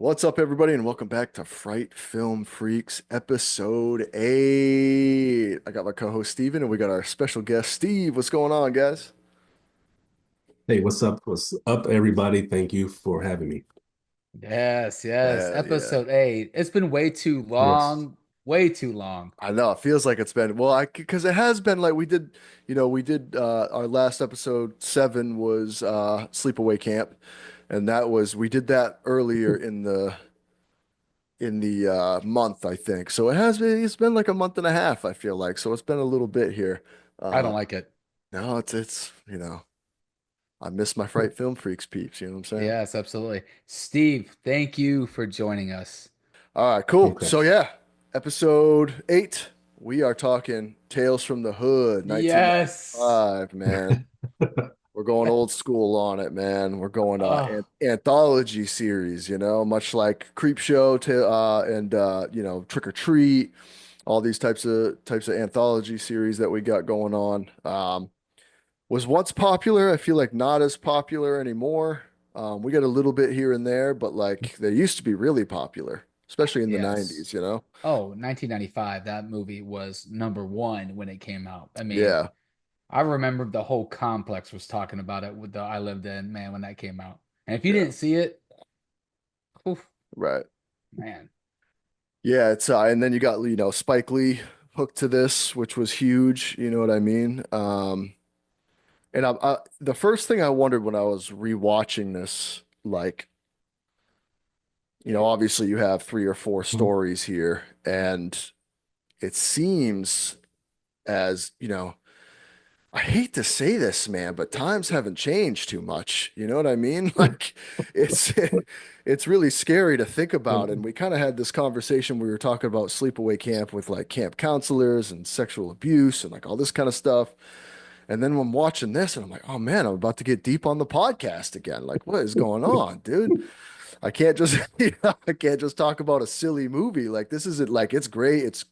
What's up, everybody, and welcome back to Fright Film Freaks, episode 8. I got my co-host Steven, and we got our special guest Steve. What's going on, guys? Hey, what's up? What's up, everybody? Thank you for having me. Yes, yes. Hell yeah. Episode 8. It's been way too Yes. long. Way too long. I know it feels like it's been because it has been like we did our last episode 7 was Sleepaway Camp, and that was we did that earlier in the month, I think. So it's been like a month and a half, I feel like. So it's been a little bit here. I Uh don't like it. no, it's I miss my Fright Film Freaks peeps, you know what I'm saying? Yes, absolutely. Steve, thank you for joining us. All right, cool. Okay. So yeah, episode 8, we are talking Tales from the Hood, Yes. 1995, man. We're going old school on it, man. We're going Oh, anthology series, much like Creepshow to and Trick or Treat, all these types of anthology series that we got going on. Was once popular. I feel like not as popular anymore. We got a little bit here and there, but like they used to be really popular, especially in the yes. 90s, you know? Oh, 1995. That movie was number one when it came out. I mean, Yeah, I remember the whole complex was talking about it with the I lived in, man, when that came out. And if you yeah, didn't see it, oof, right. man. Yeah, it's and then you got, Spike Lee hooked to this, which was huge, you know what I mean? The first thing I wondered when I was rewatching this, like, obviously you have three or four stories here, and it seems as, I hate to say this, man, but times haven't changed too much. You know what I mean? Like it's it's really scary to think about. And we kind of had this conversation. We were talking about sleepaway camp with like camp counselors and sexual abuse and like all this kind of stuff. And then I'm watching this and I'm like, oh man, I'm about to get deep on the podcast again. Like, what is going on, dude? I can't just I can't just talk about a silly movie. Like this isn't like it's great. It's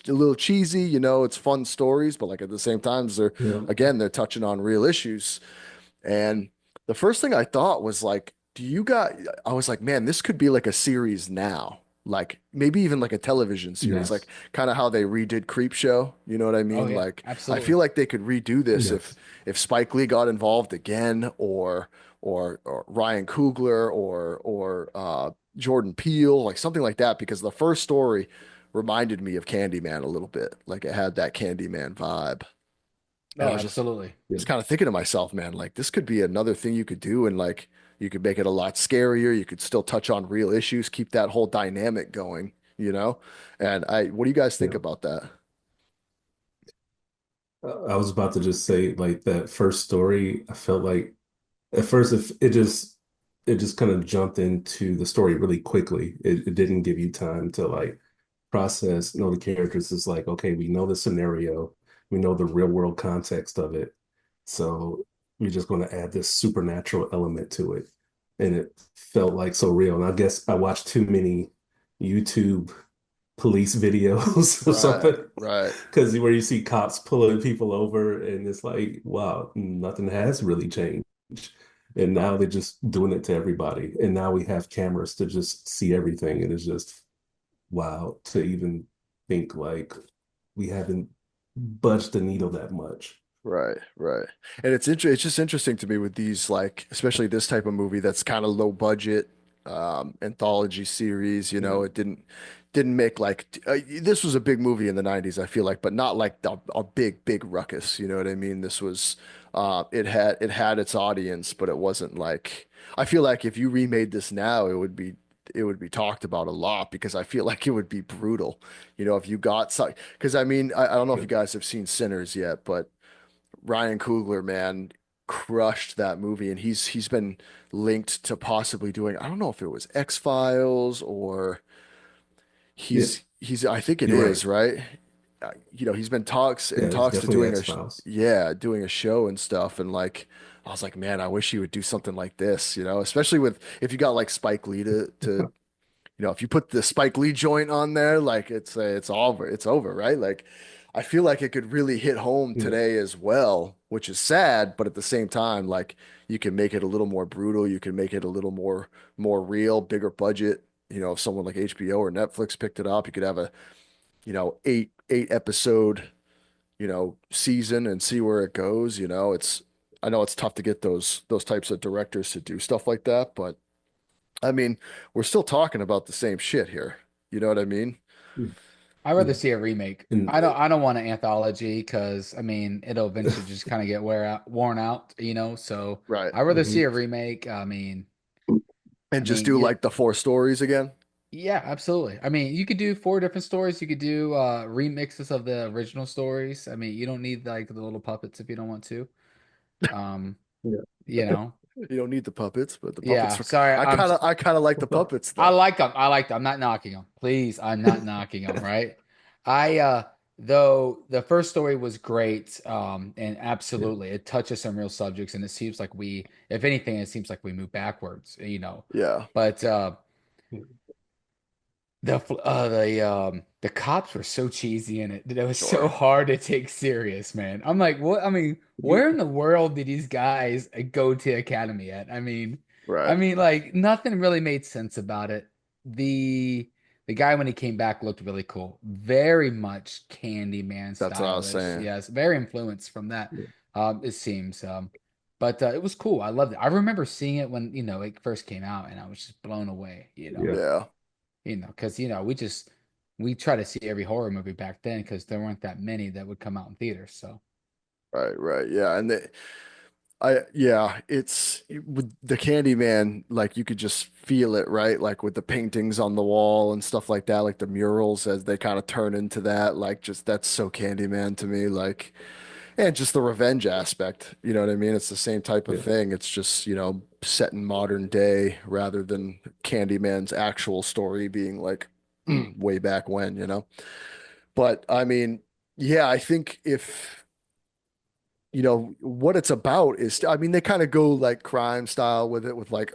a little cheesy, it's fun stories, but like at the same time, Yeah. they're touching on real issues. And the first thing I thought was like, I was like, man, this could be like a series now. Like maybe even like a television series, like Yes. kind of how they redid Creepshow. You know what I Oh mean? yeah, Like I absolutely. feel like they could redo this if Yes. Spike Lee got involved again, or Ryan Coogler or Jordan Peele, like something like that, because the first story reminded me of Candyman a little bit. Like it had that Candyman vibe. And Oh, I was absolutely. Yeah. just kind of thinking to myself, man, like this could be another thing you could do, and like you could make it a lot scarier. You could still touch on real issues, keep that whole dynamic going, you know? And what do you guys think Yeah. about that? I was about to just say like that first story, I felt like at first if it just kind of jumped into the story really quickly. It didn't give you time to like process, know the characters. It's like, okay, we know the scenario, we know the real world context of it. So we're just going to add this supernatural element to it. And it felt like so real. And I guess I watched too many YouTube police videos or Right, something. right, Because where you see cops pulling people over, and it's like, wow, nothing has really changed. And now they're just doing it to everybody. And now we have cameras to just see everything. And it's just wow to even think like we haven't budged the needle that much. right. And it's just interesting to me with these, like, especially this type of movie that's kind of low budget, anthology series. Yeah. It didn't make like this was a big movie in the 90s, I feel like, but not like a big ruckus. You know what I mean? This was it had its audience, but it wasn't like I feel like if you remade this now, it would be talked about a lot because I feel like it would be brutal. If you got because I mean, I don't know if Yeah. you guys have seen Sinners yet, but Ryan Coogler, man, crushed that movie, and he's been linked to possibly doing, I don't know if it was X-Files or Yeah. he's I think it You're is, right. right? He's been talks Yeah, and it's talks to definitely doing X-Files. doing a show and stuff, and like I was like, man, I wish he would do something like this, especially with if you got like Spike Lee to if you put the Spike Lee joint on there, like it's over, right? Like I feel like it could really hit home Yeah. today as well, which is sad, but at the same time, like you can make it a little more brutal, you can make it a little more real, bigger budget, if someone like HBO or Netflix picked it up, you could have a, eight episode, season and see where it goes. I know it's tough to get those types of directors to do stuff like that, but I mean, we're still talking about the same shit here. You know what I mean? I'd Yeah. rather see a remake. And I don't want an anthology because I mean it'll eventually just kind of get worn out, So Right. I'd rather see Mhm. a remake. I And just mean, do like the four stories again. yeah, absolutely. I mean, you could do four different stories. You could do remixes of the original stories. I mean, you don't need like the little puppets if you don't want to. Um, Yeah. you know. You don't need the puppets, but the puppets Yeah, are, sorry. I kind of like the puppets I though. like them. I like them. I'm not knocking them. Please, I'm not knocking them, right? I though the first story was great, and Yeah. absolutely it touches some real subjects, and it seems like if anything, it seems like we move backwards. Yeah, But the cops were so cheesy in it that it was so sure. hard to take serious, man. I'm like, what? I mean, where in the world did these guys go to academy at? I Right. mean, like nothing really made sense about it. The the guy when he came back looked really cool, very much Candyman That's what I was stylish. saying. Yes, very influenced from that. Yeah. It seems. But it was cool. I loved it. I remember seeing it when it first came out, and I was just blown away. Yeah. Yeah. Because we try to see every horror movie back then because there weren't that many that would come out in theaters. So Right, right. Yeah. It's with the Candyman, like you could just feel it, right? Like with the paintings on the wall and stuff like that, like the murals as they kind of turn into that, like just that's so Candyman to me. Like, and just the revenge aspect, you know what I mean? It's the same type of Yeah. thing. It's just, set in modern day rather than Candyman's actual story being like way back when. But I mean, yeah, I think if what it's about is, I mean, they kind of go like crime style with it, with like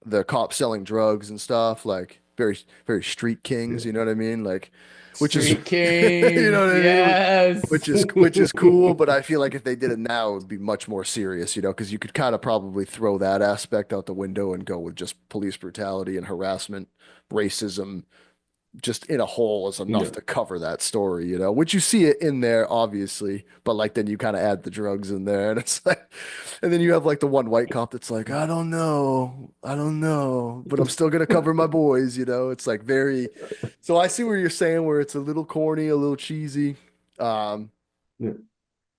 the cops selling drugs and stuff, like very, very street kings, Yeah. you know what I mean? Like, which is, Street you know Kings, what I mean? yes. Which is cool, but I feel like if they did it now, it would be much more serious, because you could kind of probably throw that aspect out the window and go with just police brutality and harassment, racism, just in a whole is enough Yeah. to cover that story, which you see it in there, obviously, but like then you kind of add the drugs in there, and it's like, and then you have like the one white cop that's like, I don't know, but I'm still gonna cover my boys. It's like very, so I see where you're saying where it's a little corny, a little cheesy. Um, Yeah.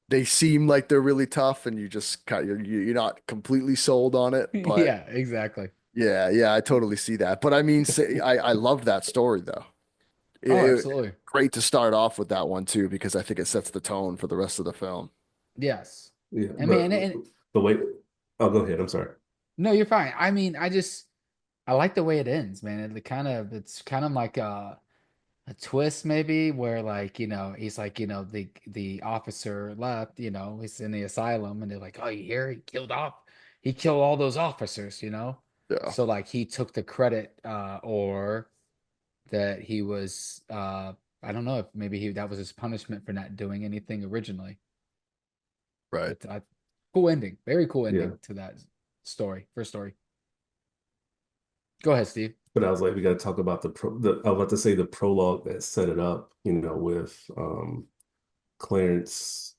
they seem like they're really tough, and you just kind of, you're not completely sold on it, but Yeah, exactly. yeah, yeah, I totally see that. But I mean, I loved that story though. Oh, It, absolutely. great to start off with that one too, because I think it sets the tone for the rest of the film. Yes. Yeah. I mean, and The way, oh, go ahead. I'm sorry. no, you're fine. I mean, I like the way it ends, man. It's kind of like a twist maybe where like he's like the officer left, he's in the asylum and they're like, oh, you hear he killed all those officers. Yeah, So like he took the credit, or that he was I don't know if maybe he that was his punishment for not doing anything originally. right. But cool ending, very cool Yeah. ending to that first story. Go ahead, Steve. But I was like, we got to talk about I was about to say the prologue that set it up, with Clarence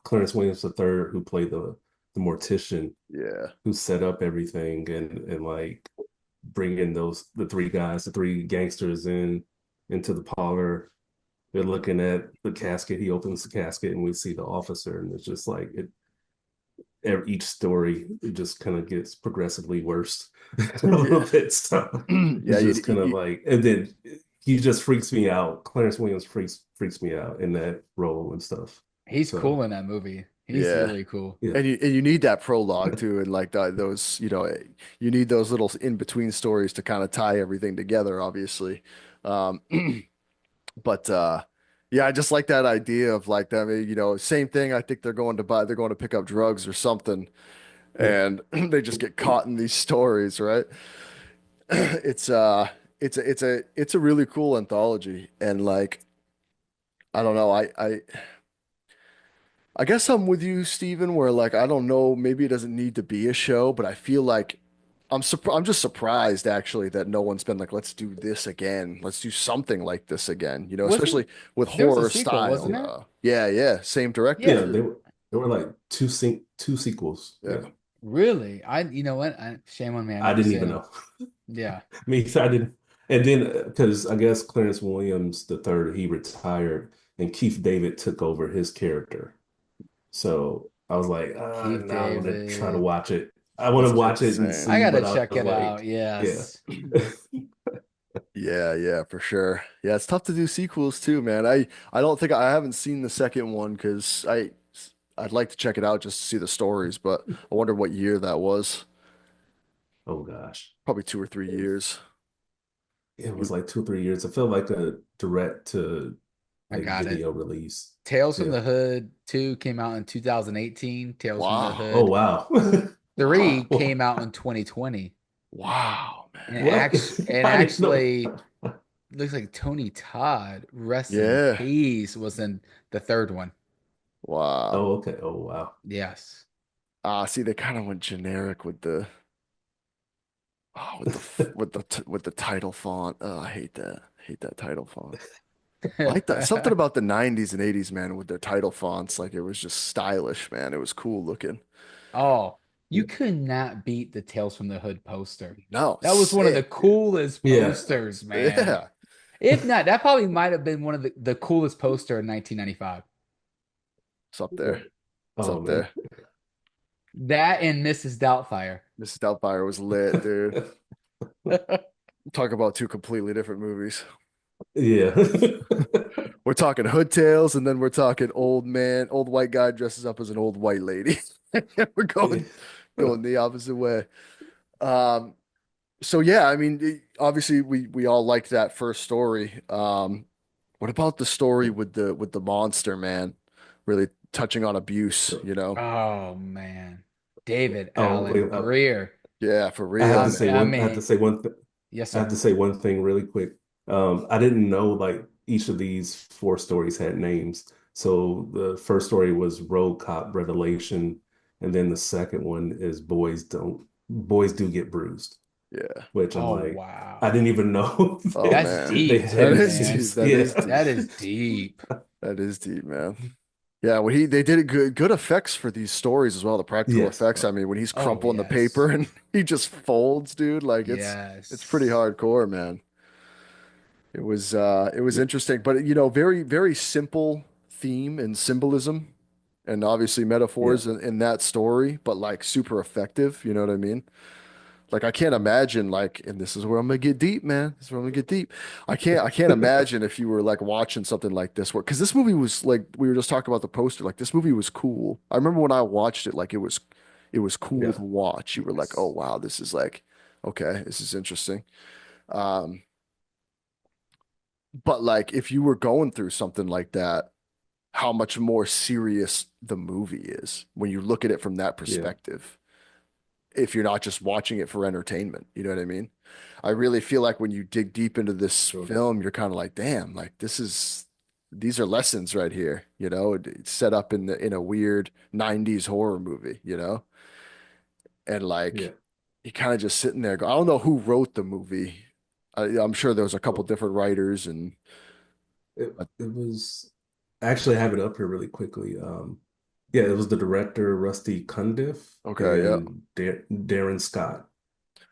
Clarence Williams III, who played the mortician, Yeah, who set up everything and like bringing the three guys, the three gangsters into the parlor. They're looking at the casket. He opens the casket and we see the officer, and it's just like each story it just kind of gets progressively worse a little yeah, bit. So yeah. it's just kind of like, and then he just freaks me out. Clarence Williams freaks me out in that role and stuff. He's So cool in that movie. He's Yeah, really cool. yeah, and you need that prologue too, and like those, you need those little in between stories to kind of tie everything together, obviously. Um, but yeah, I just like that idea of like them. Same thing. I think they're going to pick up drugs or something, yeah, and they just get caught in these stories, right? It's it's a really cool anthology, and like I don't know, I guess I'm with you, Steven, where like I don't know, maybe it doesn't need to be a show, but I feel like I'm just surprised actually that no one's been like, let's do this again. Let's do something like this again, Wasn't especially with there was a horror sequel, wasn't style. there? Yeah, yeah, same director Yeah, Yeah, too. they were like two sequels. Yeah. Yeah. really. You know what? Shame on me. I I never didn't seen even them. know. Yeah. Me, I didn't. And then because I guess Clarence Williams the third, he retired and Keith David took over his character. So I was like, Keith now I want to try to David. watch it. I want That's to watch it and insane. I see, gotta but I check was it out. like, yeah. Yes. Yeah, yeah, for sure. Yeah, it's tough to do sequels too, man. I don't think I haven't seen the second one because I'd like to check it out just to see the stories, but I wonder what year that was. Oh gosh. Probably 2 or 3 years. It You- was like 2 or 3 years. It felt like a direct to I like got it. video release. Tales from Yeah. the Hood 2 came out in 2018. Tales from the Wow. Oh Hood wow. 3 Wow. came out in 2020. Wow, And man. What? I didn't know. actually looks like Tony Todd, rest in Yeah. peace, was in the third one. Wow. Oh, okay. Oh wow. Yes. See, they kind of went generic with the with the title font. Oh, I hate that. I hate that title font. I like that. Something about the 90s and 80s, man, with their title fonts. Like it was just stylish, man. It was cool looking. Oh, you Yeah. could not beat the Tales from the Hood poster. No, That was one of the sick, dude. coolest Yeah. posters, man. Yeah. If not, that probably might have been one of the coolest poster in 1995. It's up there. It's Oh up man. there. That and Mrs. Doubtfire. Mrs. Doubtfire was lit, dude. Talk about two completely different movies. Yeah. We're talking Hood Tales, and then we're talking old man, old white guy dresses up as an old white lady. We're Yeah. going the opposite way. Um, so yeah, I mean, obviously we all liked that first story. What about the story with the monster, man? Really touching on abuse, So, Oh man. David oh Allen wait, Greer. Yeah, for I have real, to say I man. one. I have to mean, say one. yes, I have sir. to say one thing really quick. I didn't know like each of these four stories had names. So the first story was Road Cop Revelation, and then the second one is Boys Do Get Bruised, Yeah. which I'm Oh like, I wow. didn't even know Oh That's man. they deep That too, had is man. deep. names. That Yeah, is deep. That is deep. That is deep, man. Yeah, when they did it good effects for these stories as well, the practical yes, effects. I mean, when he's Oh crumpling the paper yes. and he just folds, dude, like it's pretty Yes. hardcore, man. It was yeah, interesting, but very very simple theme and symbolism and obviously yeah, metaphors in that story, but like super effective, you know what I mean? Like I can't imagine like, and this is where I'm gonna get deep, man. This is where I'm gonna get deep. I can't imagine if you were like watching something like this, where because this movie was like we were just talking about the poster, like this movie was cool. I remember when I watched it, like it was cool yeah, to watch. You were like, oh Yes. wow, this is like okay, this is interesting. Um, but like if you were going through something like that, how much more serious the movie is when you look at it from that yeah. perspective. If you're not just watching it for entertainment. You know what I mean? I really feel like when you dig deep into this Sure. film, you're kind of like, damn, like these are lessons right here, it's set up in a weird 90s horror movie, and Yeah. like you kind of just sitting there I don't know who wrote the movie. I'm sure there was a couple So different writers it but it was actually I have it up here really quickly. Yeah, it was the director Rusty Cundiff okay, yeah. and Darren Scott.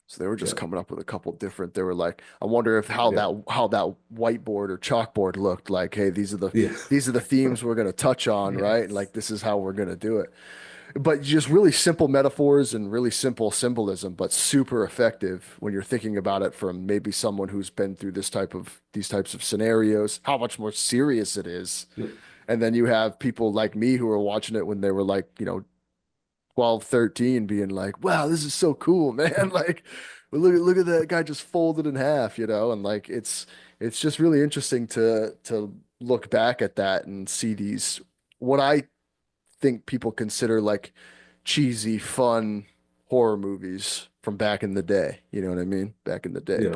So they were just Yeah, coming up with a couple different. They were like, I wonder if yeah, how that whiteboard or chalkboard looked like. Hey, yeah, these are the themes we're gonna touch on, right? And Yes. like this is how we're gonna do it. But just really simple metaphors and really simple symbolism, but super effective when you're thinking about it from maybe someone who's been through these types of scenarios, how much more serious it is. yeah, And then you have people like me who were watching it when they were like, 12, 13, being like, wow, this is so cool, man. Like, well, look at that guy just folded in half, and like it's just really interesting to look back at that and see these what I think people consider like cheesy, fun horror movies from back in the day. You know what I mean? Back in the day, yeah,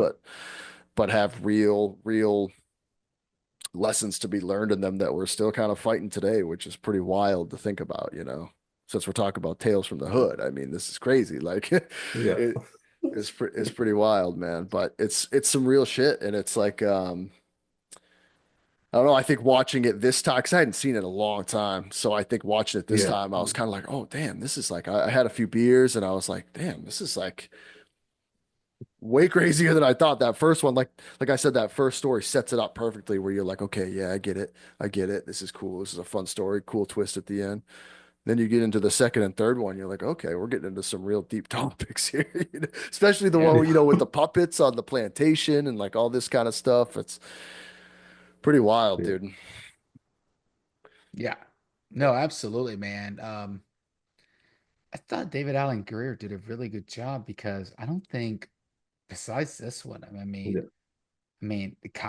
but have real lessons to be learned in them that we're still kind of fighting today, which is pretty wild to think about, Since we're talking about Tales from the Hood. I mean, this is crazy. Like yeah. it is pretty wild, man. But it's some real shit, and it's like I don't know. I think watching it this time, because I hadn't seen it in a long time, so I think watching it this Yeah, time, I was kind of like, oh damn, this is like I had a few beers, and I was like, damn, this is like way crazier than I thought. That first one, like I said, that first story sets it up perfectly, where you're like, okay, yeah, I get it. This is cool. This is a fun story, cool twist at the end. Then you get into the second and third one, you're like, okay, we're getting into some real deep topics here, especially the one Yeah. where, yeah, with the puppets on the plantation and like all this kind of stuff. It's pretty wild, yeah, dude. Yeah. No, absolutely, man. I thought David Allen Greer did a really good job because I don't think besides this one, yeah,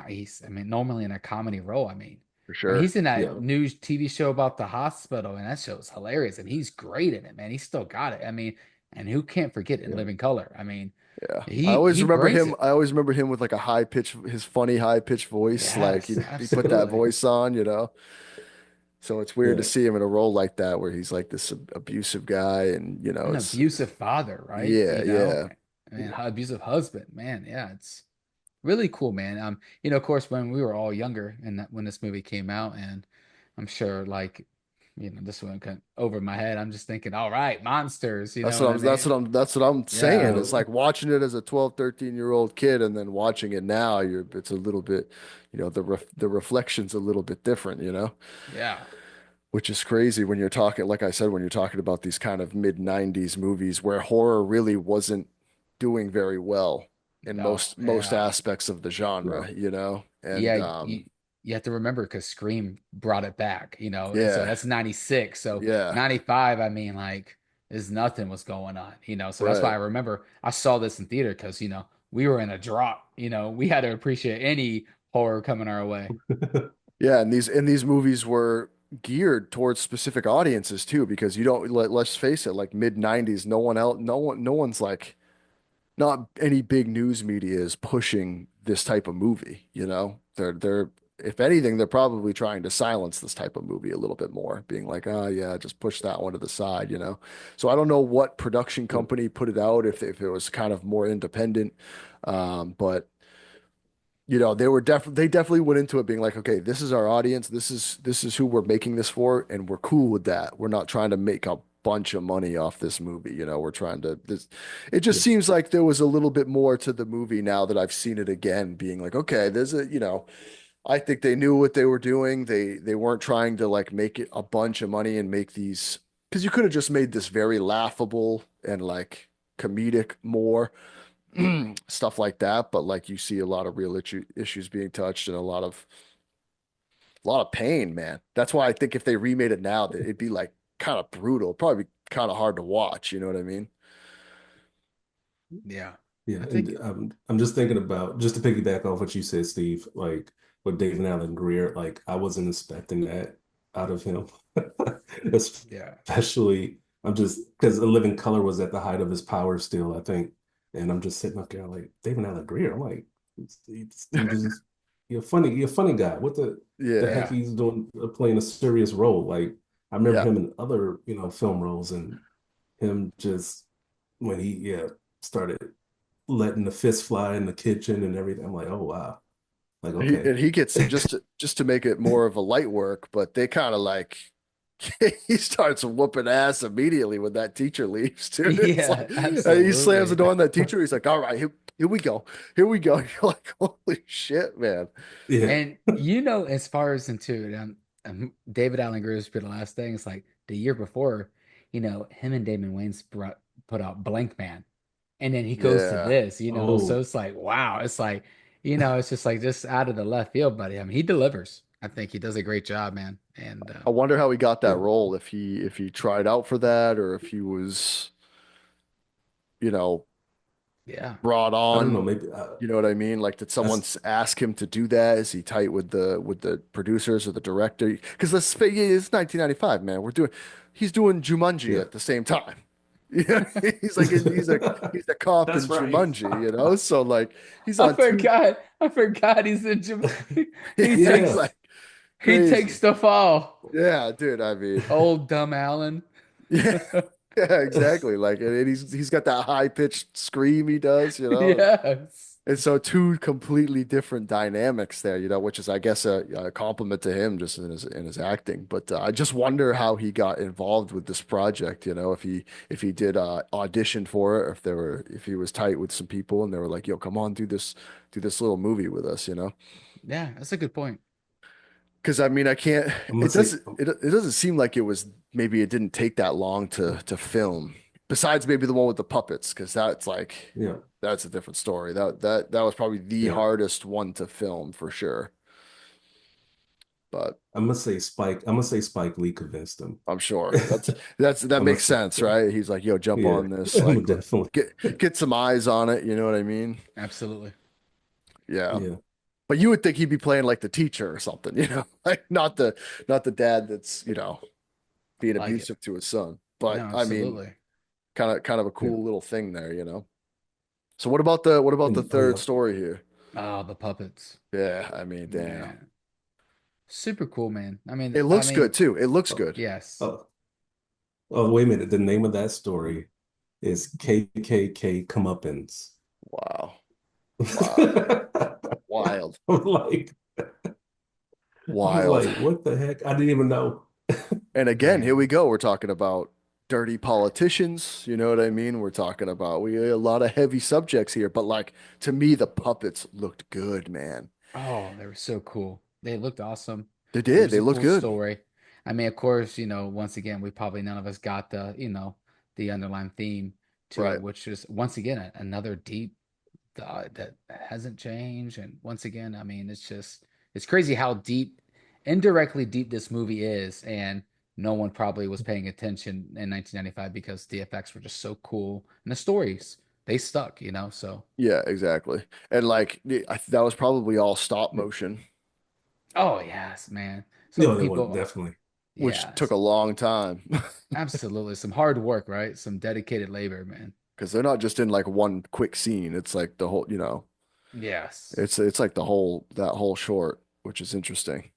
he's normally in a comedy role. For I mean sure. he's in that yeah, new TV show about the hospital, and that show is hilarious, and he's great in it, man. He's still got it. And who can't forget In yeah, Living Color? Yeah. He brings it. I always remember him with like a high pitch, his funny high pitched voice. Like Yes, he put that absolutely. voice on. So it's weird to yeah, see him in a role like that where he's like this abusive guy and An it's abusive father, right? yeah, yeah. yeah, Abusive husband, man. Yeah, it's really cool, man. Of course, when we were all younger and when this movie came out, and I'm sure, like, this one kind of over my head. I'm just thinking, all right, monsters. You know what I mean? That's what I'm saying. Yeah, It's like watching it as a 12, 13-year-old kid and then watching it now, it's a little bit, the reflection's a little bit different, yeah, which is crazy when you're talking, like I said, when you're talking about these kind of mid 90s movies where horror really wasn't doing very well in no, most yeah, aspects of the genre, no, yeah. And You have to remember because Scream brought it back. So yeah, that's 96. So yeah, 95. Like, there's nothing was going on. So that's why right. I remember I saw this in theater because we were in a drop. We had to appreciate any horror coming our way. Yeah, and these movies were geared towards specific audiences too, because let's face it, like mid 90s, no one's like not any big news media is pushing this type of movie. They're if anything, they're probably trying to silence this type of movie a little bit more, being like, oh yeah, just push that one to the side. So I don't know what production yeah, company put it out, if it was kind of more independent. But they definitely went into it being like, okay, this is our audience. This is who we're making this for, and we're cool with that. We're not trying to make a bunch of money off this movie. We're trying to this. It just yeah, seems like there was a little bit more to the movie now that I've seen it again, being like, okay, I think they knew what they were doing. They weren't trying to like make it a bunch of money and make these because you could have just made this very laughable and like comedic more stuff like that. But like you see a lot of real issues being touched and a lot of pain, man. That's why I think if they remade it now, that it'd be like kind of brutal, probably kind of hard to watch. You know what I mean? Yeah. yeah. I think And I'm just thinking about just to piggyback off what you said, Steve, like with David Allen Greer, like I wasn't expecting that out of him. yeah. Especially, I'm just because A Living Color was at the height of his power still, I think. And I'm just sitting up there like David Allen Greer. I'm like, this dude is you're a funny guy. What the Yeah, heck Yeah. he's doing playing a serious role? Like I remember yeah. him in other, film roles and him just when he started letting the fist fly in the kitchen and everything. I'm like, oh wow. Like, okay. He gets just to make it more of a light work, but they kind of like he starts whooping ass immediately when that teacher leaves, dude. It's like Yeah, he slams the absolutely. door on that teacher. He's like, "All right, here we go, here we go." You're like, "Holy shit, man!" Yeah. And as far as into it, David Allen Greer's been the last thing. It's like the year before, him and Damon Wayans put out Blank Man, and then he goes to Yeah, this. So Oh, it's like, wow, it's like, it's just like just out of the left field, buddy. He delivers. I think he does a great job, man. And I wonder how he got that yeah. role. If he tried out for that, or if he was, you know, yeah, brought I don't know. on. Maybe You know what I mean? Like, did someone that's ask him to do that? Is he tight with the producers or the director? Because it's 1995, man. He's doing Jumanji yeah. at the same time. Yeah, he's a cop That's in right. Jumanji. So like he's on two. I forgot he's in he It's Yeah. takes like he takes crazy. the fall. Yeah, dude. I mean, Old dumb Allen. yeah, Yeah, exactly. Like, and he's got that high pitched scream he does, you know. Yes. And so two completely different dynamics there, you know, which is, I guess, a compliment to him just in his acting. But I just wonder how he got involved with this project, you know, if he did audition for it, or if he was tight with some people and they were like, "Yo, come on, do this little movie with us," you know. Yeah, that's a good point. Because I mean, I can't. I'm gonna say, It doesn't seem like it was. Maybe it didn't take that long to film. Besides, maybe the one with the puppets, because that's like yeah, that's a different story. That was probably the yeah. hardest one to film for sure. But I'm gonna say Spike Lee convinced him. I'm sure that I'm gonna makes say, sense, right? He's like, "Yo, jump yeah, on this. Like, definitely. get some eyes on it." You know what I mean? Absolutely. Yeah. Yeah, But you would think he'd be playing like the teacher or something, you know, like not the dad that's being Like it. abusive to his son. No, But I mean, absolutely. kind of a yeah. cool little thing there, you know. So what about the And oh third yeah, story here? Oh, the puppets. Yeah, I mean, damn. Man. Super cool, man. It I looks good mean, too. It looks oh, good. yes. oh, oh, wait a minute. The name of that story is KKK Comeuppance. Wow. Wow. Wild. I'm like, I was Wild. like, what the heck? I didn't even know. And again, here we Man. go. We're talking about dirty politicians. You know what I mean? We're talking about we a lot of heavy subjects here, but like to me, the puppets looked good, man. Oh, they were so cool. They looked awesome. They It did. was They a looked cool good. story. I mean, of course, once again, we probably none of us got the underlying theme to Right. it, which is once again another deep thought that hasn't changed. And once again, I mean, it's crazy how indirectly deep this movie is, and no one probably was paying attention in 1995 because the effects were just so cool and the stories they stuck. So, Yeah, exactly. And like that was probably all stop Yeah, motion, oh yes, man. Some no, that one people, definitely. which took a yes, long time absolutely, some hard work, right? Some dedicated labor, man. because they're not just in like one quick scene. It's like the whole, you know, Yes. it's like the whole that whole short, which is interesting.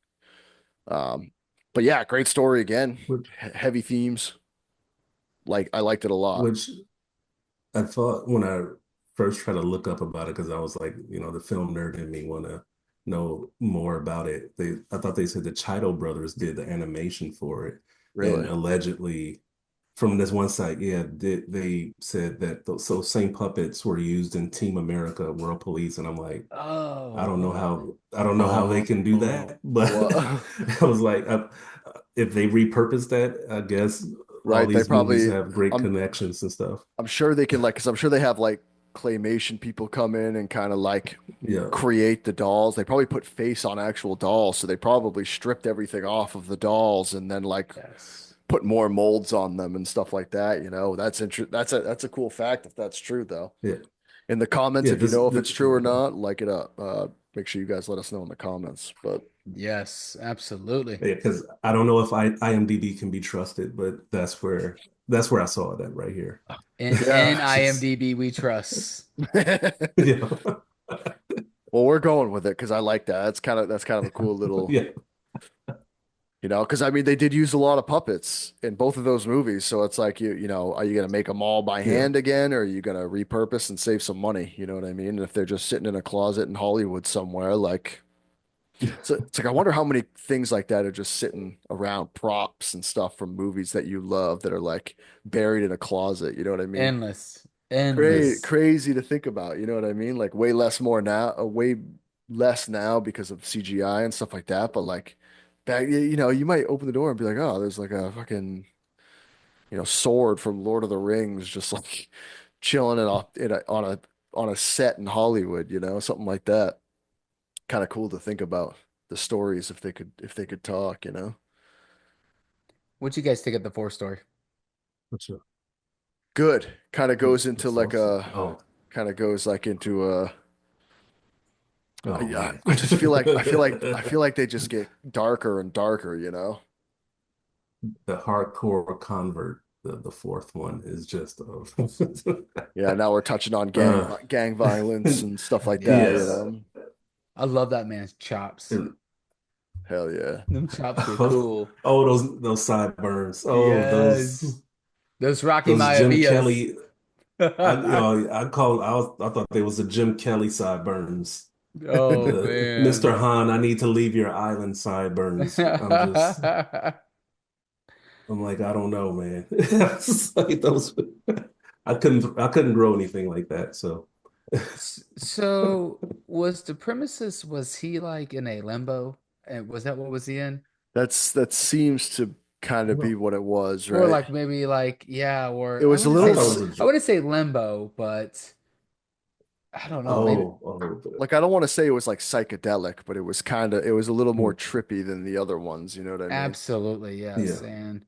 Um, but yeah, great story again. Which, Heavy themes. Like I liked it a lot. which I thought when I first tried to look up about it, because I was like, the film nerd in me want to know more about it. I thought they said the Chido brothers did the animation for it, and Really. allegedly, from this one site, yeah, they said that those same puppets were used in Team America, World Police, and I'm like, Oh, I don't know how they Oh, can do that, but what? I was like, if they repurpose that, I guess all Right. They these movies probably. have great I'm connections and stuff. I'm sure they can like, because I'm sure they have like claymation people come in and kind of like Yeah. create the dolls. They probably put face on actual dolls, so they probably stripped everything off of the dolls and then like yes. put more molds on them and stuff like that. You know, that's a cool fact if that's true though. Yeah. In the comments, Yeah. if you This, know if this it's true or not, like it up. Make sure you guys let us know in the comments. But Yes, absolutely. yeah, because I don't know if IMDb can be trusted, but that's where I saw that right here. In yeah, Just IMDb, we trust. yeah. well, we're going with it because I like that. That's kind of a cool little. Yeah. You know, because I mean, they did use a lot of puppets in both of those movies. So it's like you know, are you going to make them all by Yeah. hand again, or are you going to repurpose and save some money? You know what I mean? And if they're just sitting in a closet in Hollywood somewhere, like, so it's like I wonder how many things like that are just sitting around, props and stuff from movies that you love that are like buried in a closet. You know what I mean? Endless. Crazy, Endless. crazy to think about. You know what I mean? Like way less more now, way less now because of CGI and stuff like that. But like back, you know, you might open the door and be like, oh, there's like a fucking, you know, sword from Lord of the Rings just like chilling on a set in Hollywood, you know, something like that. Kind of cool to think about the stories if they could talk, you know. What you guys think of the fourth story? Good. Kind of goes The into like fourth. a Oh, kind of goes like into a oh yeah, man. I just I feel like they just get darker and darker, you know. The hardcore convert, the fourth one is just Yeah, now we're touching on uh, gang violence and stuff like that, you yeah. Yes. know. I love that man's chops. And Hell yeah. Them chops were oh, cool. oh, those sideburns. Oh, those Yes. Those Rocky Those Jim Mayavillas. Kelly, I thought they was the Jim Kelly sideburns. Oh The man. Mr. Han, I need to leave your island sideburns. I'm like, I don't know, man. It's like those, I couldn't grow anything like that. So, So was the premises, was he like in a limbo? And was that what was he in? That seems to kind of be no. what it was, Or right? like maybe like yeah, It or was a I little thought it was a I wouldn't say limbo, but I don't know, maybe like I don't want to say it was like psychedelic, but it was a little more mm, trippy than the other ones, you know what I mean? absolutely yes. yeah, And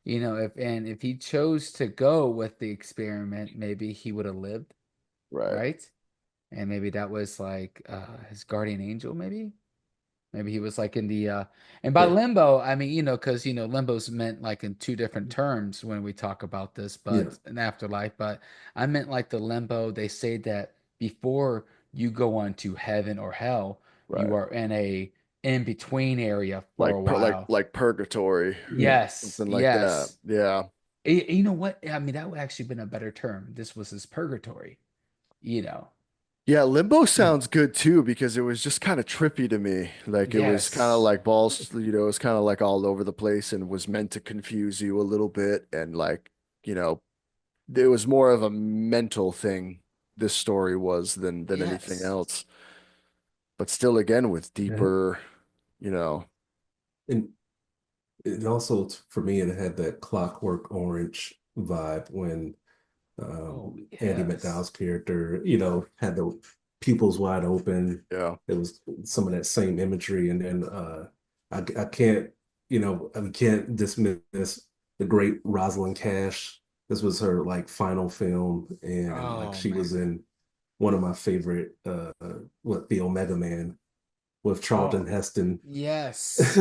you know, if he chose to go with the experiment, maybe he would have lived, Right. right? And maybe that was like his guardian angel, maybe. Maybe he was like in the and by yeah, limbo, I mean, you know, because you know, limbo's meant like in two different terms when we talk about this, yeah, but an afterlife, but I meant like the limbo, they say that before you go on to heaven or hell, you Right. are in a in between area for a while. Like purgatory, yeah. Yes, something like that. yes. Yeah. You know what? I mean, that would actually been a better term. This was his purgatory, you know. Yeah, Limbo Mm, sounds good too because it was just kind of trippy to me. Like it was kind of Yes. like balls, it was kind of like all over the place and was meant to confuse you a little bit and like, you know, it was more of a mental thing this story was than anything Yes. else. But still again with yeah. deeper, you know, And it also, for me, it had that Clockwork Orange vibe when Oh, Andy yes. McDowell's character, had the pupils wide open. yeah, It was some of that same imagery, and then I can't, I can't dismiss the great Rosalind Cash. This was her like final film, and like Oh she man. was in one of my favorite, the Omega Man with Charlton Oh, Heston. yes.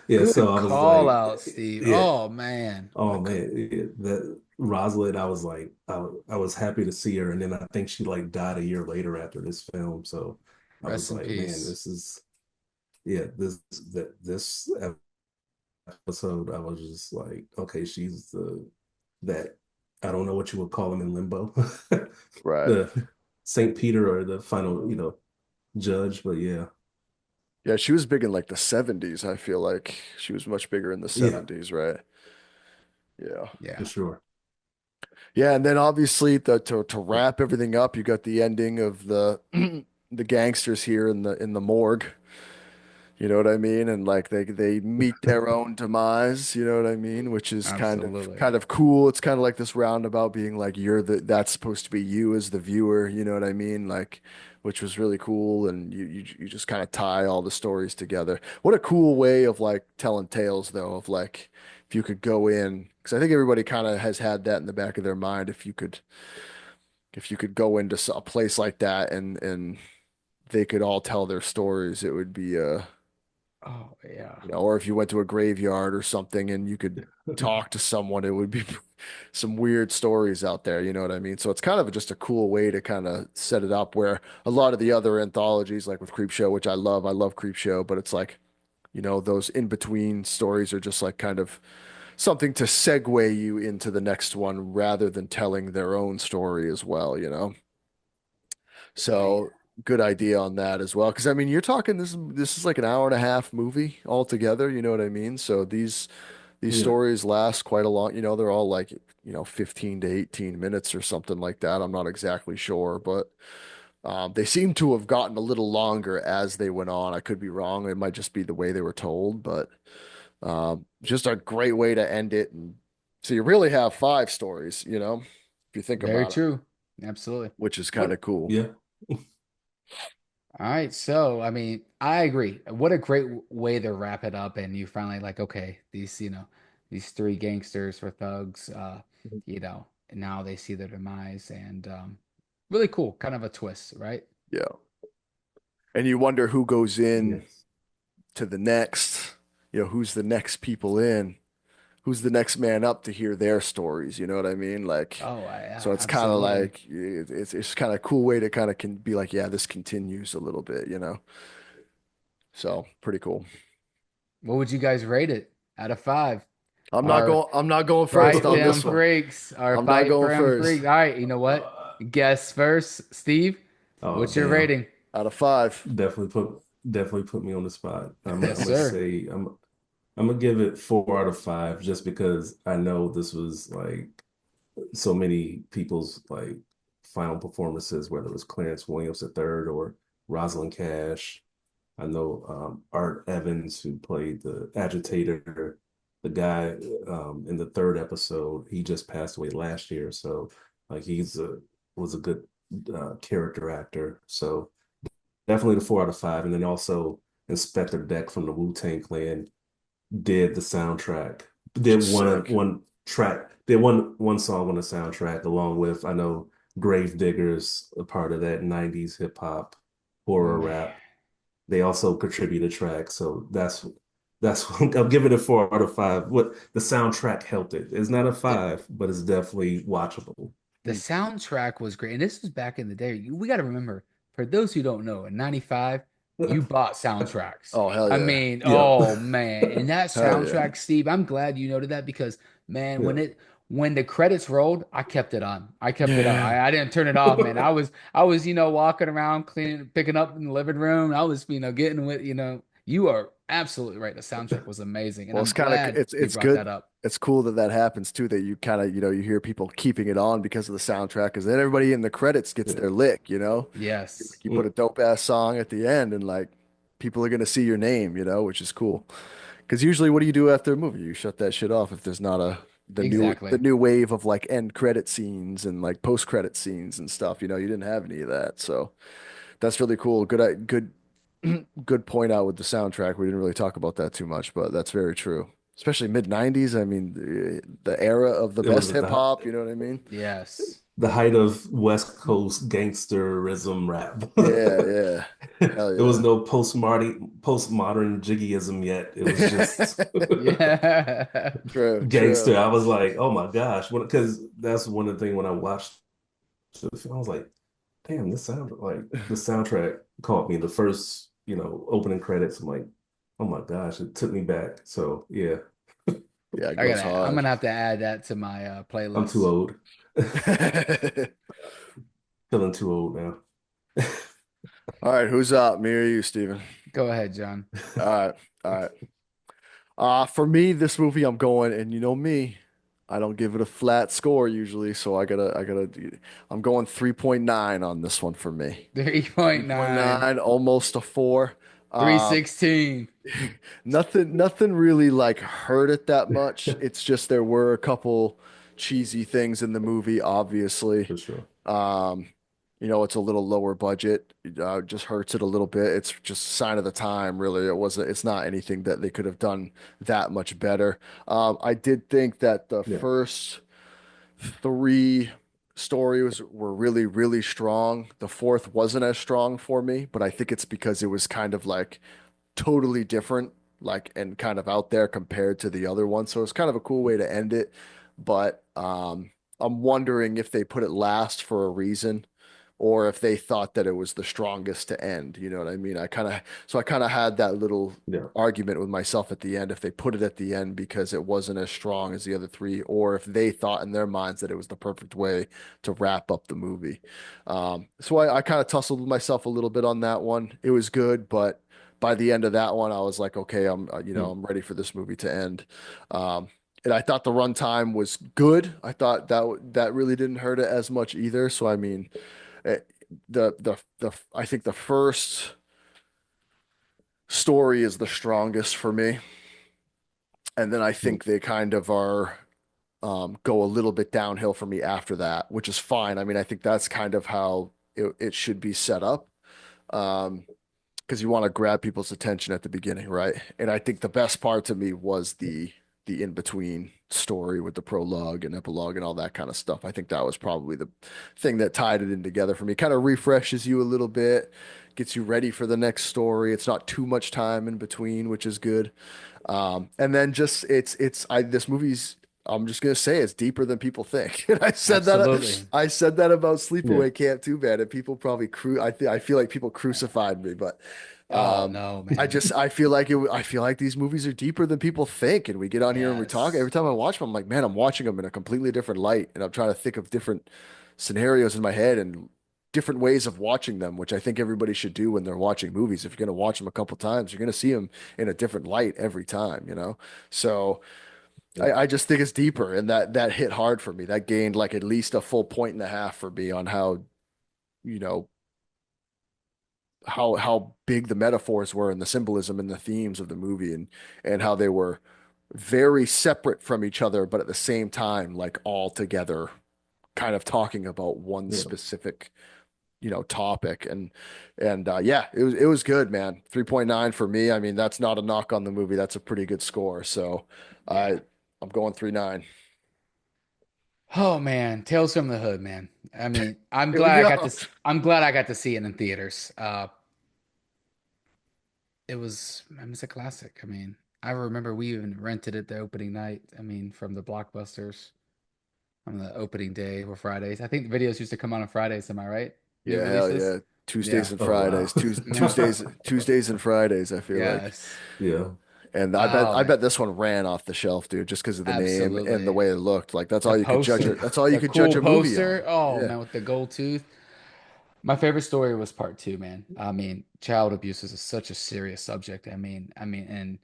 Yeah, so Good I was call like, out, Steve. yeah, Oh man. oh man, that Rosalind, I was like, I was happy to see her, and then I think she like died a year later after this film. So I was Rest in like, man, peace. yeah, this episode, I was just like, okay, she's that I don't know what you would call him in limbo, right. the Saint Peter or the final, judge, but yeah, Yeah, she was big in like the 70s, I feel like. She was much bigger in the yeah, 70s, right? Yeah. for Yeah. sure, Yeah, and then obviously to wrap everything up, you got the ending of the the gangsters here in the morgue. You know what I mean? And like they meet their own demise, you know what I mean? Which is Absolutely. kind of cool. It's kind of like this roundabout being like that's supposed to be you as the viewer, you know what I mean? Like which was really cool and you just kind of tie all the stories together. What a cool way of like telling tales though of like if you could go in because I think everybody kind of has had that in the back of their mind if you could go into a place like that and they could all tell their stories, it would be Oh yeah. you know, or if you went to a graveyard or something and you could talk to someone, it would be some weird stories out there, you know what I mean? So it's kind of just a cool way to kind of set it up where a lot of the other anthologies, like with Creepshow, which I love Creepshow, but it's like, you know, those in between stories are just like kind of something to segue you into the next one rather than telling their own story as well, you know? Right. So good idea on that as well. Because I mean, you're talking this is like an hour and a half movie altogether. You know what I mean? So these yeah, stories last quite a long. You know, they're all like 15 to 18 minutes or something like that. I'm not exactly sure, but they seem to have gotten a little longer as they went on. I could be wrong. It might just be the way they were told, but just a great way to end it. And so you really have five stories. You know, if you think Very about it, true. Absolutely. which is kind what, of cool. yeah, All right, so I mean, I agree. What a great way to wrap it up, and you finally like, okay, these, you know, these three gangsters were thugs, you know, and now they see their demise, and really cool, kind of a twist, right? Yeah. And you wonder who goes in yes, to the next, who's the next people in, who's the next man up to hear their stories, you know what I mean? Like, Oh, so yeah, it's kind of absolutely. like it's kind of a cool way to kind of can be like, yeah, this continues a little bit, you know? So pretty cool. What would you guys rate it out of five? Our I'm not going first Fright on Them this one. Freaks. Our I'm not Fight going for Them first. Freaks. All right, you know what? Guess first, Steve. Oh What's your damn. rating? Out of five. Definitely put me on the spot. Yes, I'm gonna sir. say I'm gonna give it 4 out of 5 just because I know this was like so many people's like final performances, whether it was Clarence Williams the third or Rosalind Cash. I know Art Evans, who played the agitator, the guy in the third episode, he just passed away last year. So like was a good character actor. So definitely the 4 out of 5. And then also Inspector Deck from the Wu-Tang Clan did the soundtrack, Which did is sick. one song on the soundtrack, along with I know Grave Diggers, a part of that 90s hip hop horror Man, rap. They also contribute a track, so that's I'll give it a 4 out of 5. What the soundtrack helped it. It's not a the, 5, but it's definitely watchable. the soundtrack was great. And this was back in the day. We got to remember, for those who don't know, in 95, you bought soundtracks. Oh, hell I yeah. mean, Yeah. oh man. And that Hell yeah. soundtrack, Steve, I'm glad you noted that because man, Yeah. when the credits rolled, I kept it on. I kept it on. Yeah. I didn't turn it off, man. I was, walking around, cleaning, picking up in the living room. I was, getting with, you are absolutely right. The soundtrack was amazing. And Well, I'm it's kind of glad you it's brought good. that up. It's cool that that happens too. That you kind of you hear people keeping it on because of the soundtrack. Because then everybody in the credits gets Yeah. their lick. You know, Yes. you put a Mm, dope ass song at the end, and like people are gonna see your name. You know, which is cool. Because usually, what do you do after a movie? You shut that shit off if there's not the Exactly. new wave of like end credit scenes and like post credit scenes and stuff. You know, you didn't have any of that, so that's really cool. Good good point out with the soundtrack. We didn't really talk about that too much, but that's very true. Especially mid 90s. I mean, the era of the It was best at hip hop, you know what I mean? Yes. the height of West Coast gangsterism rap. Yeah, yeah. Hell There was yeah. no postmodern jiggyism yet. It was just Yeah. True, gangster. true. I was like, oh my gosh, because that's one of the things when I watched the film, I was like, damn, this sound like the soundtrack caught me. The first, opening credits. I'm like, oh my gosh, it took me back. So yeah, Yeah, it goes I'm hard. gonna have to add that to my I'm too playlist. old. Feeling too old now. All right, who's up? Me or you, Steven? Go ahead, John. All right, all right. For me, this movie, I'm going, and you know me, I don't give it a flat score usually, so I'm going 3.9 on this one for me. 3.9, 3.9, almost a 4. Um, 316. nothing really like hurt it that much. It's just there were a couple cheesy things in the movie, obviously. For sure. Um, it's a little lower budget. Just hurts it a little bit. It's just a sign of the time, really. It's not anything that they could have done that much better. I did think that the Yeah. first three stories were really, really strong. The fourth wasn't as strong for me, but I think it's because it was kind of like totally different, like and kind of out there compared to the other one. So it's kind of a cool way to end it. But I'm wondering if they put it last for a reason or if they thought that it was the strongest to end. You know what I mean? I kind of had that little Yeah. argument with myself at the end if they put it at the end because it wasn't as strong as the other three, or if they thought in their minds that it was the perfect way to wrap up the movie. So I kind of tussled with myself a little bit on that one. It was good, but by the end of that one, I was like, okay, Mm. I'm ready for this movie to end. Um, and I thought the runtime was good. I thought that really didn't hurt it as much either. So I mean, eh, I think the first story is the strongest for me, and then I Mm. think they kind of are go a little bit downhill for me after that, which is fine. I mean, I think that's kind of how it should be set up. Um, because you want to grab people's attention at the beginning, right? And I think the best part to me was the in between story with the prologue and epilogue and all that kind of stuff. I think that was probably the thing that tied it in together for me. Kind of refreshes you a little bit, gets you ready for the next story. It's not too much time in between, which is good. And then just this movie's. I'm just gonna say it's deeper than people think. And Absolutely. I said that about Yeah. Sleepaway Camp too, man. And people probably I feel like people crucified me, but Oh no, man. I feel like I feel like these movies are deeper than people think, and we get on here and we talk. Yes. Every time I watch them, I'm like, man, I'm watching them in a completely different light, and I'm trying to think of different scenarios in my head and different ways of watching them, which I think everybody should do when they're watching movies. If you're going to watch them a couple times, you're going to see them in a different light every time, you know? So Yeah. I just think it's deeper, and that hit hard for me. That gained like at least a full point and a half for me on how, you know, how big the metaphors were and the symbolism and the themes of the movie, and how they were very separate from each other, but at the same time, like all together, kind of talking about one Yeah. specific, topic. And yeah, it was good, man. 3.9 for me. I mean, that's not a knock on the movie. That's a pretty good score. So Yeah. I'm going 3.9. Oh man, Tales from the Hood, man. I mean, Here we go. I'm glad I got to see it in theaters. It was a classic. I mean, I remember we even rented it the opening night. I mean, from the Blockbusters on the opening day or Fridays. I think the videos used to come on Fridays, am I right? New Yeah, hell releases? yeah. Yeah. Tuesdays and Oh wow. Fridays. Tuesdays and Fridays, I feel like. Yes. Yeah. And I bet Oh I man. bet this one ran off the shelf, dude, just because of the name and the Absolutely. way it looked. Like that's The all you could judge poster, it. That's all you the could judge cool a movie poster. on. Oh Yeah. man, with the gold tooth. My favorite story was part two, man. I mean, child abuse is such a serious subject. And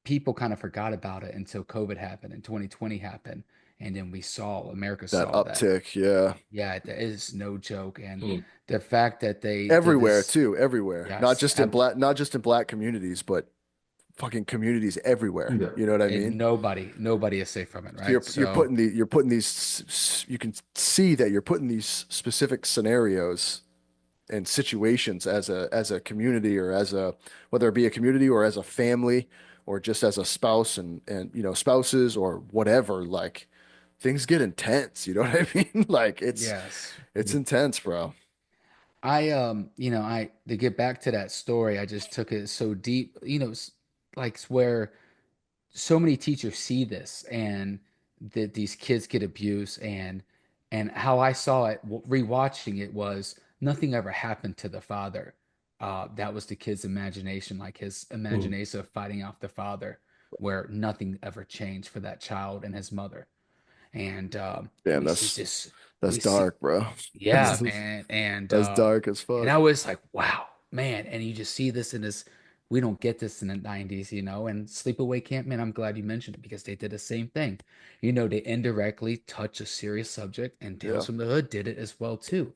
people kind of forgot about it until COVID happened and 2020 happened. And then America That saw that, uptick, yeah. yeah, that is no joke. And Mm. the fact that they did Everywhere this, too, everywhere. Not yes, just in black communities, but fucking communities everywhere. Yeah. You know what I and mean? nobody is safe from it, So right? So, you're putting these you can see that you're putting these specific scenarios and situations as a community, or as a, whether it be a community or as a family or just as a spouse, and spouses or whatever, like things get intense, you know what I mean? Like yes. it's intense, bro. I to get back to that story, I just took it so deep, like where so many teachers see this and that these kids get abused and how I saw it rewatching it was nothing ever happened to the father. That was the kid's imagination, like his Mm. imagination of fighting off the father, where nothing ever changed for that child and his mother. And Damn, we see this, that's we see dark, bro. yeah, man. And That's dark as and fuck. I was like, wow, man. And you just see this in this, we don't get this in the 90s, and Sleepaway Camp, man, I'm glad you mentioned it because they did the same thing. They indirectly touch a serious subject, and Tales Yeah. from the Hood did it as well too.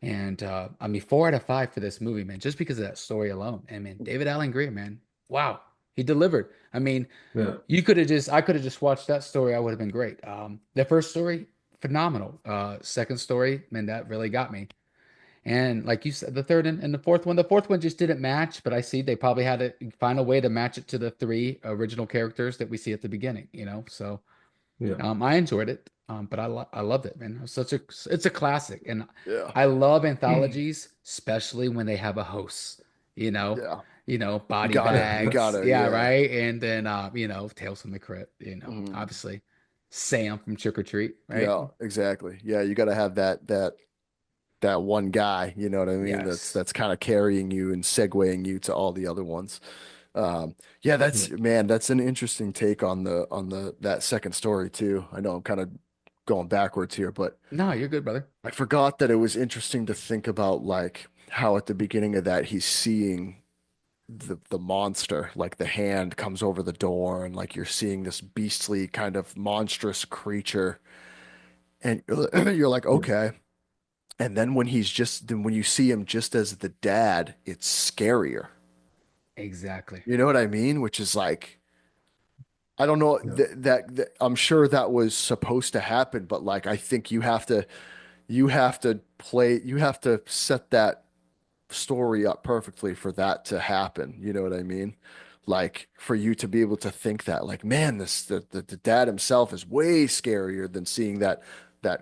And I mean, 4 out of 5 for this movie, man, just because of that story alone. And man, David Allen Greer, man, wow, he delivered. I mean, Yeah. I could have just watched that story. I would have been great. The first story, phenomenal. Second story, man, that really got me. And like you said, the third and the fourth one just didn't match, but I see they probably had to find a way to match it to the three original characters that we see at the beginning. So Yeah. I enjoyed it, but I loved it, man. It's a classic, and Yeah. I love anthologies, especially when they have a host. You know, Yeah. body Yeah. bags, yeah, Yeah. right, and then Tales from the Crypt. Mhm. Obviously, Sam from Trick or Treat, right? Yeah, exactly. Yeah, you got to have that one guy, you know what I mean? That's Yes. that's kind of carrying you and segueing you to all the other ones. Yeah, Yeah. that's an interesting take on the that second story too. I know I'm kind of going backwards here, but No, you're good, brother. I forgot that it was interesting to think about like how at the beginning of that he's seeing the monster, like the hand comes over the door, and like you're seeing this beastly kind of monstrous creature, and you're like, Yeah. okay. And then when you see him just as the dad, it's scarier. Exactly. You know what I mean? Which is like, I don't know Yeah. that I'm sure that was supposed to happen, but like I think you have to set that story up perfectly for that to happen. You know what I mean? Like for you to be able to think that, like, man, the dad himself is way scarier than seeing that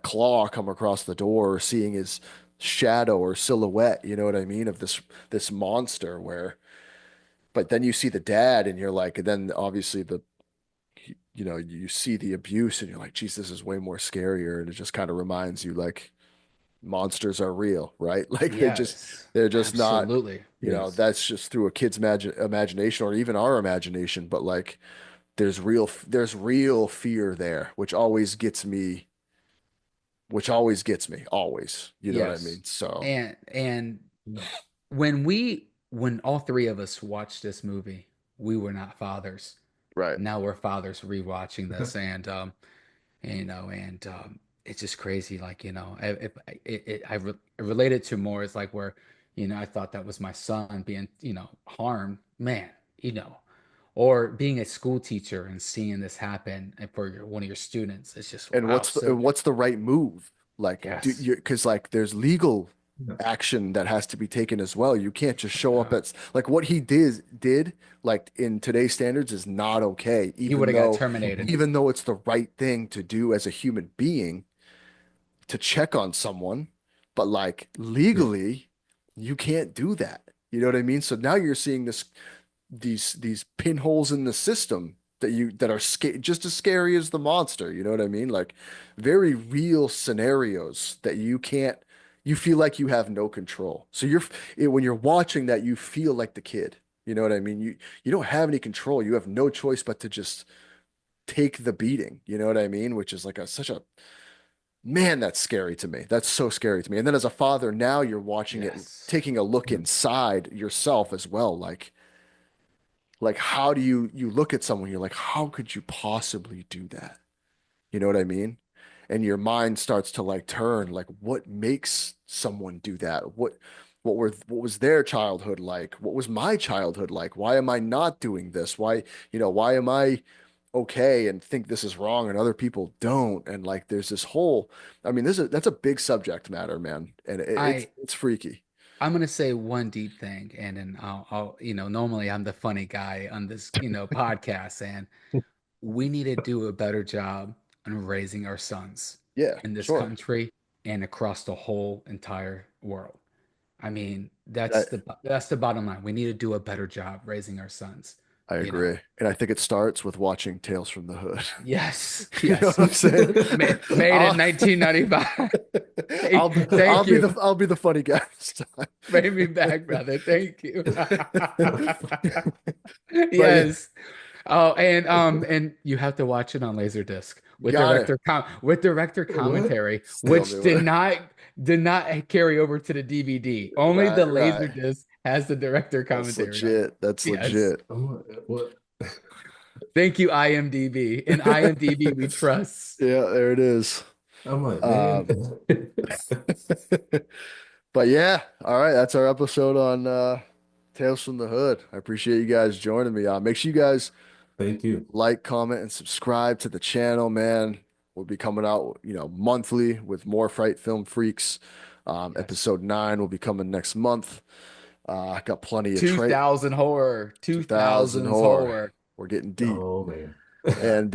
claw come across the door, or seeing his shadow or silhouette, you know what I mean, of this monster where, but then you see the dad and you're like, and then obviously you see the abuse and you're like, geez, this is way more scarier. And it just kind of reminds you like, monsters are real, right? Like Yes, they're just not, absolutely. Yes. that's just through a kid's imagination or even our imagination, but like there's real fear there, which always gets me, always. You know what I Yes. mean? So, And when all three of us watched this movie, we were not fathers. right. Now we're fathers rewatching this, and it's just crazy. Like, I relate it to more. It's like where, I thought that was my son being, harmed, man, or being a school teacher and seeing this happen and for one of your students. It's just And wow. So what's the right move? Like, do yes, you, because like there's legal Yeah. action that has to be taken as well. You can't just show up yeah, at like what he did like in today's standards is not okay, he would have got terminated. even though it's the right thing to do as a human being to check on someone, but like Yeah. legally, you can't do that. You know what I mean? So now you're seeing these pinholes in the system that are just as scary as the monster. You know what I mean? Like very real scenarios that you feel like you have no control. So when you're watching that, you feel like the kid. You know what I mean? You don't have any control. You have no choice but to just take the beating. You know what I mean? Which is like such a man, that's scary to me. That's so scary to me. And then as a father, now you're watching it, Yes. taking a look Yeah. inside yourself as well. Like how do you look at someone, you're like, how could you possibly do that? You know what I mean? And your mind starts to like turn, like what makes someone do that? What was their childhood like? What was my childhood like? Why am I not doing this? Why am I okay and think this is wrong and other people don't? And like there's this whole, I mean, that's a big subject matter, man. And I it's freaky. I'm gonna say one deep thing, and then I'll normally I'm the funny guy on this, podcast, and we need to do a better job on raising our sons Yeah, in this sure. country and across the whole entire world. I mean, that's That, the bottom line. We need to do a better job raising our sons, I you know. agree. And I think it starts with watching Tales from the Hood. Yes, You know yes. what I'm saying? Made in I'll, 1995. Hey, thank you. I'll be the funny guy this time. Bring me back, brother. Thank you. But yeah, Yes. Oh, and you have to watch it on Laserdisc with got it. director What? commentary, Still which do it. did not carry over to the DVD. Only Right, the right. Laserdisc has the director That's commentary on it. legit. That's Yes. legit. What? Thank you, IMDb. In IMDb, we trust. Yeah, there it is. I'm like, man. Um, but yeah, all right. That's our episode on Tales from the Hood. I appreciate you guys joining me. Make sure you guys Thank you. like, comment, and subscribe to the channel, man. We'll be coming out, monthly with more Fright Film Freaks. Yes. Episode 9 will be coming next month. I got plenty of 2000 horror. 2000 2000s horror. horror. We're getting deep. Oh man. And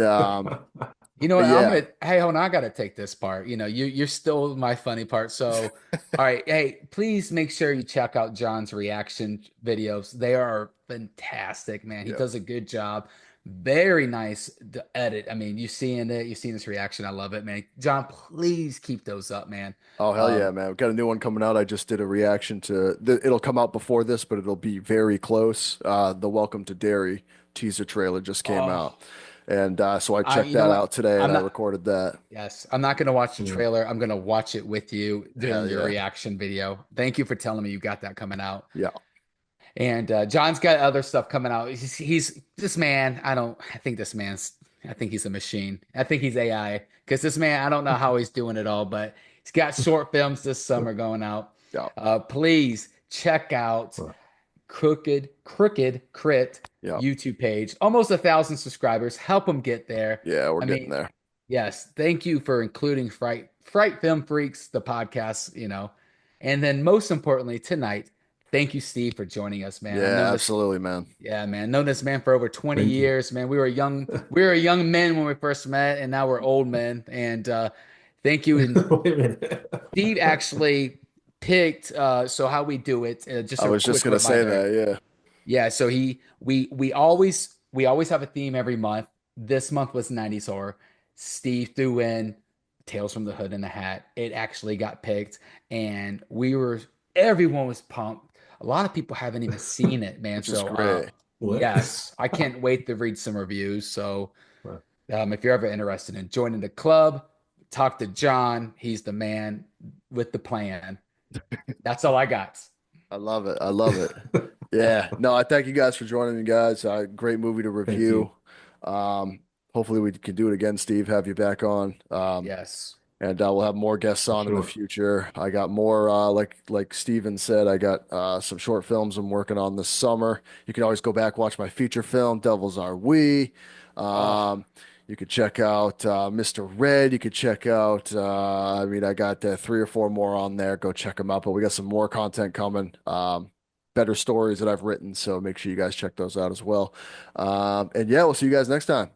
You know but what? I'm yeah, gonna. Hey, hold on. I gotta take this part. You're still my funny part. So, all right. Hey, please make sure you check out John's reaction videos. They are fantastic, man. He yeah. does a good job. Very nice to edit. I mean, you seeing this reaction. I love it, man. John, please keep those up, man. Oh hell yeah, Um, man. We've got a new one coming out. I just did a reaction to it'll come out before this, but it'll be very close. The Welcome to Derry teaser trailer just came oh, out. And so I checked you know that what? out today and I'm I not. recorded that. Yes, I'm not gonna watch the Yeah. trailer. I'm gonna watch it with you during Hell your yeah. reaction video. Thank you for telling me you got that coming out. Yeah. And John's got other stuff coming out. He's this man. I think this man's. I think he's a machine. I think he's AI because this man. I don't know how he's doing it all, but he's got short films this summer going out. Yeah. Please check out Well, Crooked Crit Yeah. YouTube page. Almost 1,000 subscribers. Help him get there. Yeah, we're I getting mean, there. yes. Thank you for including Fright Film Freaks, the podcast. And then most importantly tonight. Thank you, Steve, for joining us, man. I've Yeah, known this, absolutely, man. yeah, man. Known this man for over 20 thank you. years, man. We were young men when we first met, and now we're old men. And thank you. And Wait a minute. Steve actually picked so how we do it, just I a was just quick gonna say reminder. that, yeah. Yeah, so we always have a theme every month. This month was 90s horror. Steve threw in Tales from the Hood and the Hat. It actually got picked, and everyone was pumped. A lot of people haven't even seen it, man. which is So, great. What? yes, I can't wait to read some reviews. So, Wow. if you're ever interested in joining the club, talk to John. He's the man with the plan. That's all I got. I love it. I love it. Yeah. No, I thank you guys for joining me, guys. Great movie to Thank review. you. Um, hopefully we can do it again, Steve, have you back on. Yes. And we'll have more guests For on in the sure. future. I got more, like Steven said, I got some short films I'm working on this summer. You can always go back, watch my feature film, Devils Are We. Oh, You could check out Mr. Red. You could check out, I mean, I got three or four more on there. Go check them out. But we got some more content coming. Better stories that I've written. So make sure you guys check those out as well. And yeah, we'll see you guys next time.